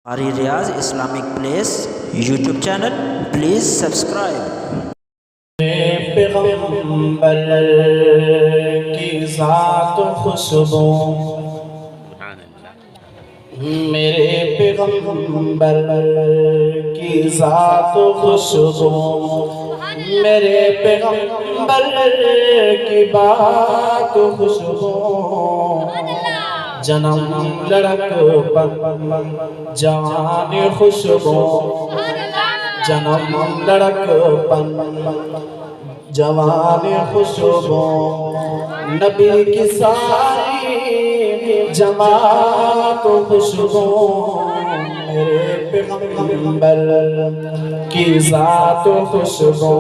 ہماری Riaz Islamic place YouTube channel please subscribe. پیغمبر کی ذات خوشبو، میرے پیغمبر کی ذات خوشبو، میرے پیغمبر کی بات خوشبو، جنم لڑک پر جوان خوشبو، جنم لڑک پر جوان خوشبو، نبی کی ساری جماعت خوشبو، میرے پیغمبر کی ذات خوشبو،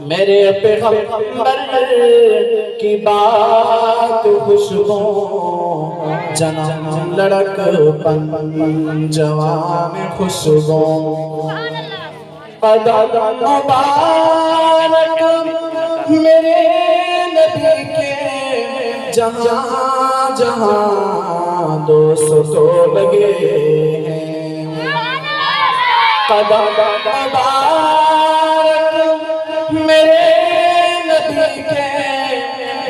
میرے پیغمبر کی بات خوشبو، جنم لڑک پر جوان خوشبو، قدم مبارک میرے نبی کے جہاں جہاں دوستوں لگے ہیں، قدم مبارک میرے نبی کے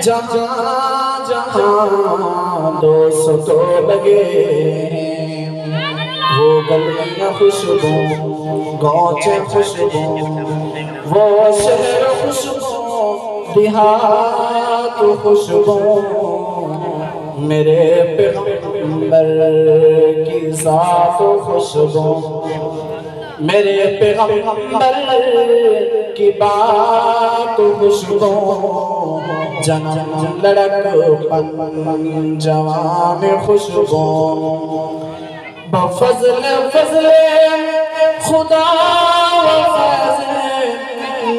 جہاں جہاں دوستوں لگے ہیں، وہ گلیاں خوشبو، گونچے خوشبو، وہ شہر خوشبو، دیہات خوشبو، میرے پیغمبر کی ذات خوشبو، میرے پیغمبر کی بات خوشبو، جنم لڑک پر جوان خوشبو، بفضل فضل خدا و فضل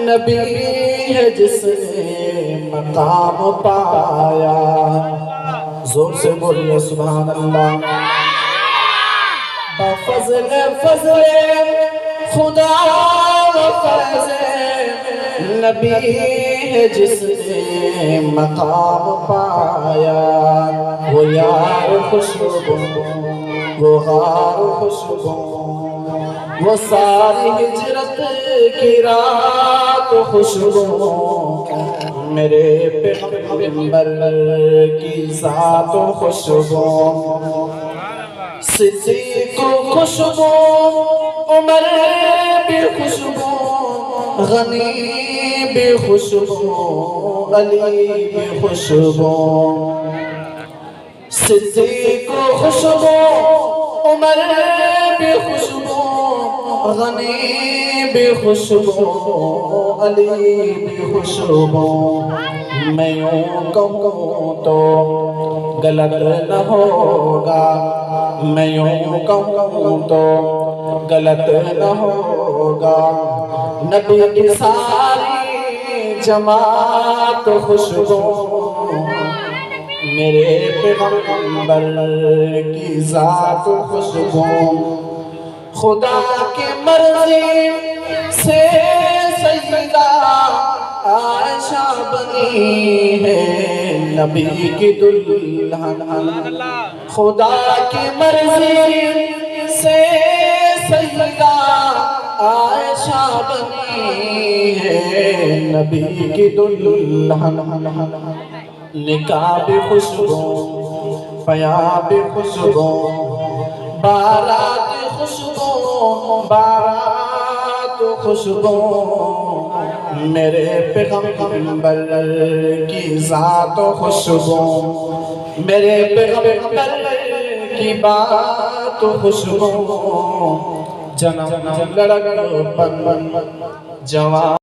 نبی ہے جس نے مقام پایا، زور سے بولیے سبحان اللہ، بفضل فضل خدا و فضل نبی ہے جس نے مقام پایا، وہ یار خوشبو، وہ غار خوشبو، وہ ساری ہجرت کی رات خوشبو، میرے پیغمبر کی ذات خوشبو، صدیق خوشبو، عمر بھی خوشبو، غنی بھی خوشبو، علی بھی خوشبو، صدیق خوشبو، عمر بھی خوشبو، غنی بھی خوشبو، علی بھی خوشبو، میں یوں کہوں تو غلط نہ ہوگا، میں یوں کہوں تو غلط نہ ہوگا، نبی کی ساری جماعت خوشبو، میرے پیغمبر کی ذات خوشبو، خدا کی مرضی سے سیدہ عائشہ بنی ہے نبی کی دلہن، خدا کی مرضی سے سیدہ عائشہ بنی ہے نبی کی دلہن، نکاح بھی خوشبو، بیاہ بھی خوشبو، بارات خوشبو، بارات خوشبو، میرے پیغمبر کی ذات خوشبو، میرے پیغمبر کی بات خوشبو، جنم لڑک پر جوان